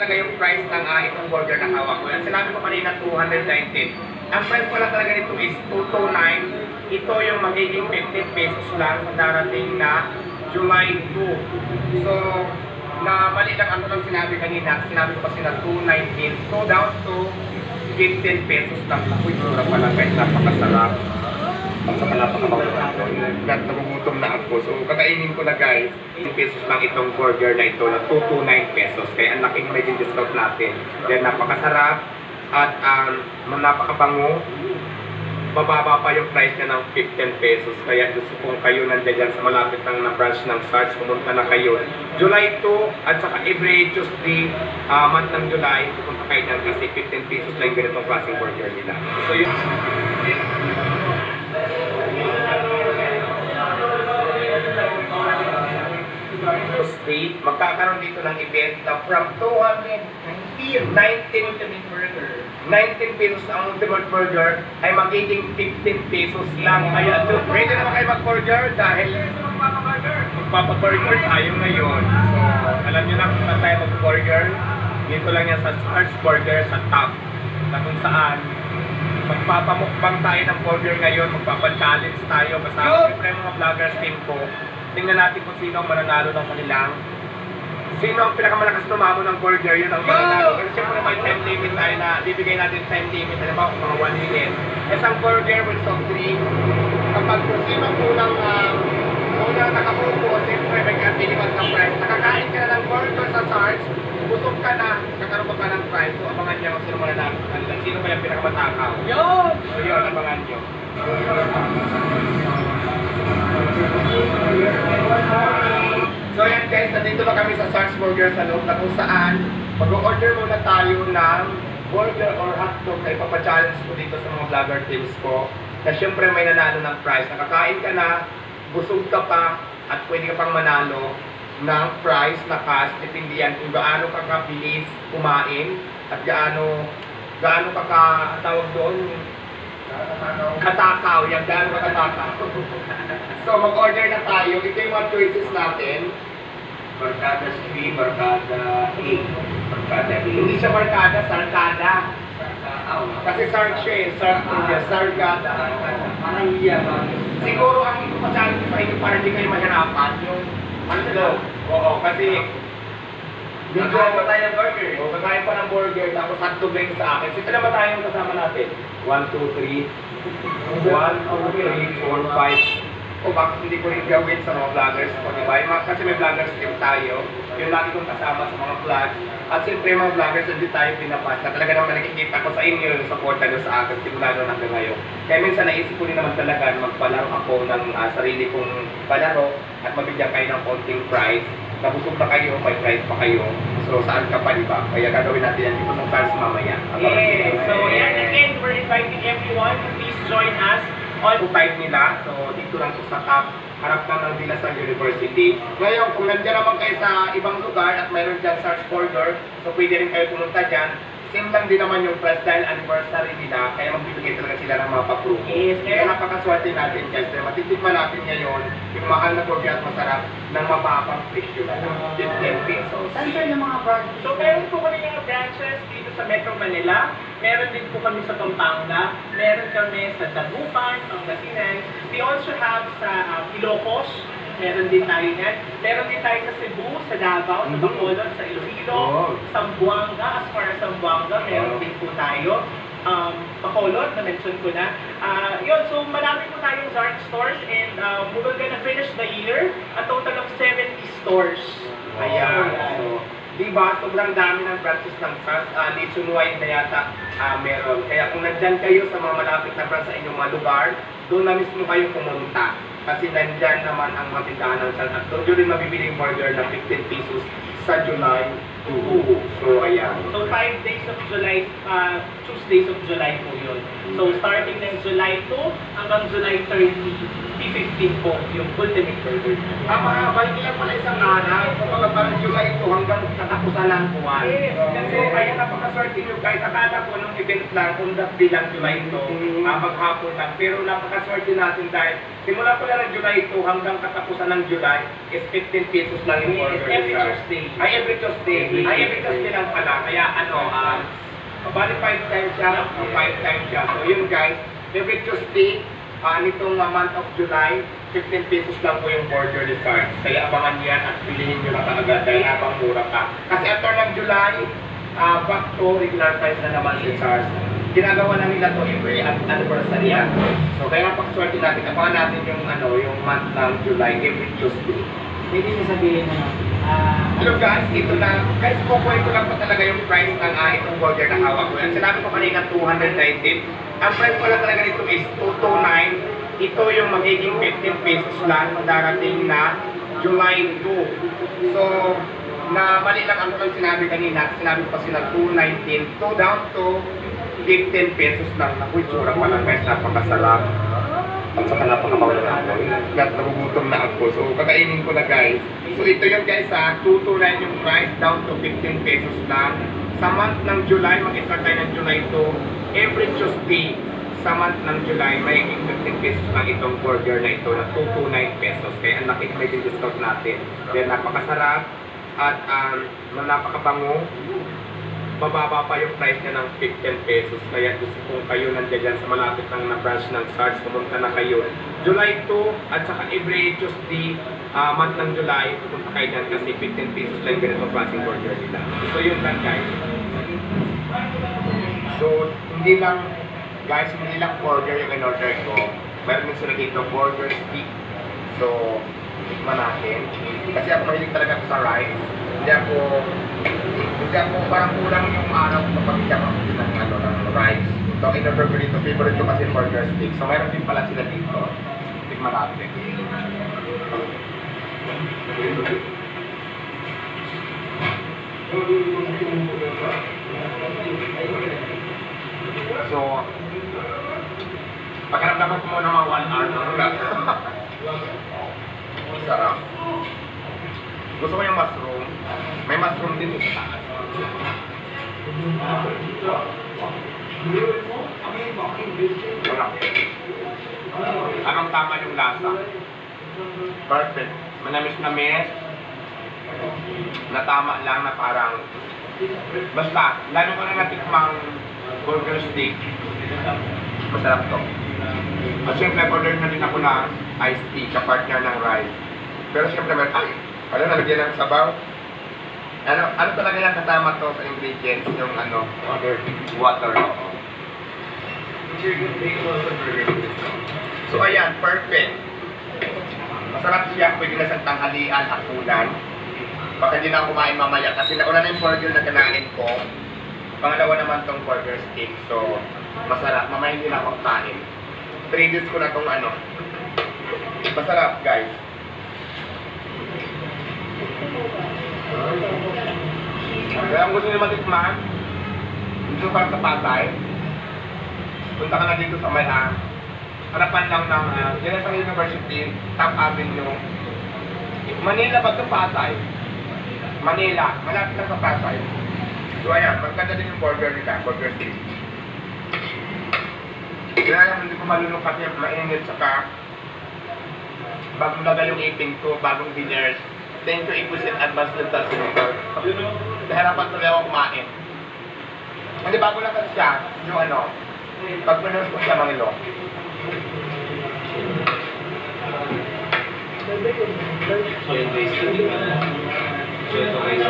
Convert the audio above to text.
talaga yung price ng itong burger na hawak ko. Sinabi ko kanina 219. Ang price pala talaga nito is 229. Ito yung magiging 15 pesos lang sa darating na July 2. So, na mali lang ako ng sinabi kanina. Sinabi ko kasi na 219. So, down to 15 pesos lang. Uy, mura pala guys. Napakasarap. Ang saka napakabango ako. Nagugutom na ako. So, kakainin ko na guys. 15 pesos lang itong burger na ito na 229 pesos. Kaya ang laking maging discount natin. Then, napakasarap. At napakabango. Bababa pa yung price niya ng 15 pesos. Kaya gusto kong kayo nandiyan sa malapit ng na-branch ng Sarge, pumunta na kayo. July 2 at saka every Tuesday, month ng July, pupunta kayo dyan kasi 15 pesos lang ganitong klaseng burger nila. So yun. State, magkakaroon dito ng event na from 219 burger. 19 pesos ang ultimate burger ay magiging 15 pesos lang. Kaya ready naman kayo mag-burger dahil magpapaburger tayo ngayon. So, alam nyo na kung saan tayo mag-burger. Dito lang yan sa Sarge Burger sa top. Na kung saan magpapamukbang tayo ng burger ngayon, magpapachallenge tayo kasama yung mga vloggers team ko. Tingnan natin kung sino ang mananalo ng kanilang. Sino ang pinakamalakas tumamo ng burger, yun ang mananalo. Kasi siyempre may time limit tayo na bibigay natin time limit. Alam ba, kung mga 1 minute. Isang burger with soft drink. Kapag kung sino ang unang nakapupo, siyempre may kapilipan ng price. Nakakain ka na ng burger sa Sarge, busog ka na, kakaroon ka pa ng price. So abangan niyo kung sino mananalo sa kanila. Sino ba yung pinakamatakaw? Yun! So yun, abangan niyo. So yan guys, nandito na kami sa Sarge Burger sa loob na kung saan mag-order muna tayo ng burger or hotdog na ipapachallenge ko dito sa mga vlogger teams ko na syempre may nanalo ng prize. Nakakain ka na, busog ka pa at pwede ka pang manalo ng prize na cash. Depende yan kung gaano ka kabilis kumain at gaano ka tawag doon katakaw, yan gaano ka katakaw. So mag-order na tayo. Ito yung mga choices natin. Barkada C, Barkada A, Barkada A. Hindi siya Barkada, Sarkada. Kasi Sark siya eh, Sarkada. Siguro ang ipapachallenge sa inyo para hindi kayo mahirapan yung ano, oo, kasi kakain pa tayo ng burger. Oo, kakain pa ng burger, tapos hotdog lang sa akin. Sito na ba tayong kasama natin? 1, 2, 3. 1, 2, 3, 4, 5. O bakit hindi ko rin gawin sa mga vloggers ko, diba? Kasi may vloggers team tayo. Yung lagi kong kasama sa mga vlogs. At siyempre mga vloggers, hindi tayo pinapasa. Talaga naman nakikita ko sa inyo yung supporta nyo sa akin, simula na hanggang ngayon. Kaya minsan naisip ko rin naman talaga magpalaro ako ng sarili kong palaro at mabigyan kayo ng konting prize. Nabusog pa kayo, may prize pa kayo. So saan ka pa, diba? Kaya gagawin natin yan dito sa Stars mamaya. Yes, so yan again, we're inviting everyone to please join us on type nila. So dito lang po sa top, harap lang ng Dilasag University. Ngayon, kung nandiyan naman kayo sa ibang lugar at mayroon dyan Sarge Burger, so pwede rin kayo pumunta dyan. Same lang din naman yung first dahil anniversary nila, kaya magbibigay talaga sila ng mga pa-promo. Yes, kaya napakaswerte natin guys, kaya matitikman natin ngayon yung mahal na burger at masarap ng mapapang presyo na lang, 15 pesos. Saan sir yung mga branches? So meron po kami mga branches dito sa Metro Manila, meron din po kami sa Pampanga, meron kami sa Dagupan, Pangasinan. We also have sa Ilocos, meron din tayo yan. Meron din tayo sa Cebu, sa Davao, sa Bacolod, sa Iloilo, Zamboanga, as far as Zamboanga, meron din po tayo. Bacolod, na-mention ko na. Yun, so marami po tayong Zark stores and we're gonna finish the year a total of 70 stores. Ayan. So, diba, sobrang dami ng branches ng Sarge. Nationwide na yata meron. Kaya kung nandyan kayo sa mga malapit na branch sa inyong mga lugar, doon na mismo kayo pumunta. Kasi nandyan naman ang matindahan ng Sarge. At doon rin mabibili yung burger na 15 pesos sa July 2. So, ayan. So, 5 days of July, Tuesdays of July po yun. So, starting ng July 2 hanggang July 30, 315 po yung ultimate burger. Balik lang pala isang araw. Kapag parang July 2 hanggang katapusan ng buwan. Yes, Kasi kaya napakaswerte nyo guys. Akala ko nung event lang, kung bilang July 2, maghapon lang. Pero napakaswerte natin dahil simula ko lang ng July 2 hanggang katapusan ng July is 15 pesos lang yung order. Every Tuesday. Every Tuesday. Every Tuesday lang pala. Kaya bali 5 times siya. 5 times siya. So yun guys, every Tuesday, nitong month of July, 15 pesos lang po yung border recharge. Kaya abangan yan at pilihin nyo na talaga dahil habang mura pa. Kasi after ng July, back to regular price na naman si Charles. Ginagawa na nila to every anniversary yan. So kaya napakaswerte natin. Abangan natin yung yung month ng July every Tuesday. Pwede mo sabihin na, Hello guys, ito lang. Guys, kukuhin ko lang pa talaga yung price ng itong burger na hawak ko. Yan, sinabi ko kanina 219. Ang price pala talaga nito is 229. Ito yung magiging 15 pesos lang sa darating na July 2. So, na mali lang ang sinabi kanina. Sinabi ko kasi na 219. So, down to 15 pesos lang. Naku, tsura pa lang guys. Napakasarap. At saka napakamawala na ako. Nagugutom na ako. So, kakainin ko na guys. So, ito yung guys 229 yung price. Down to 15 pesos lang. Sa month ng July, mag-start tayo ng July 2. Every Tuesday, sa month ng July, may 15 pesos lang itong burger na ito na 229 pesos. Kaya ang laki may discount natin. Kaya napakasarap at napakabango. Mababa pa yung price niya ng 15 pesos. Kaya gusto kung kayo nandiyan sa malapit ng na-branch ng SARS, pumunta na kayo. July 2 at saka every Tuesday, month ng July, pumunta kayo dyan kasi 15 pesos lang ganito klaseng burger nila. So yun lang guys. So hindi lang burger yung in-order ko. Meron din sila dito burger stick. So, tikman natin. Kasi ako mahilig talaga sa rice. Hindi ako parang kulang yung araw kapag hindi ako ng rice. So, in-order ko dito. Favorite ko kasi burger stick. So, meron din pala sila dito. Tikman natin. So, pagkaramdaman ko muna mga 1 hour na ulat. Sarap. Gusto ko yung mushroom. May mushroom din sa taas. Sarap. Anong tama yung lasa? Perfect. Manamis-namis. Na tama lang na parang basta, lalo ko na natikmang burger stick. Masarap to. At syempre, order na din ako ng iced tea, kapartner ng rice. Pero syempre, nalagyan ng sabaw. Ano talaga yung kasama to sa ingredients? Yung water. So ayan, perfect. Masarap siya, pwede na sa tanghalian, hapunan. Baka hindi na ako kumain mamaya kasi nauna na yung burger na kinain ko. Pangalawa naman tong burger stick. So, masarap. Mamaya hindi na ako kain. 3 days ko na tong masarap, guys. Kaya kung gusto nyo matikman, dito para sa Pasay, punta ka na dito sa may harapan lang ng General University, Top Avenue. Manila ba ito Pasay? Manila, malapit lang sa Pasay. So ayan, maganda din yung burger nila, burger stick. Kaya lang hindi ko malunok kasi mainit saka bagong lagal yung ipin ko, bagong dinner. Thank you, Ipusit Advance Dental Center. Sa harapan tuloy ako kumain. Hindi bago lang kasi siya, yung pag pinurse ko siya mga ilong. So, yung tasting, so ito guys,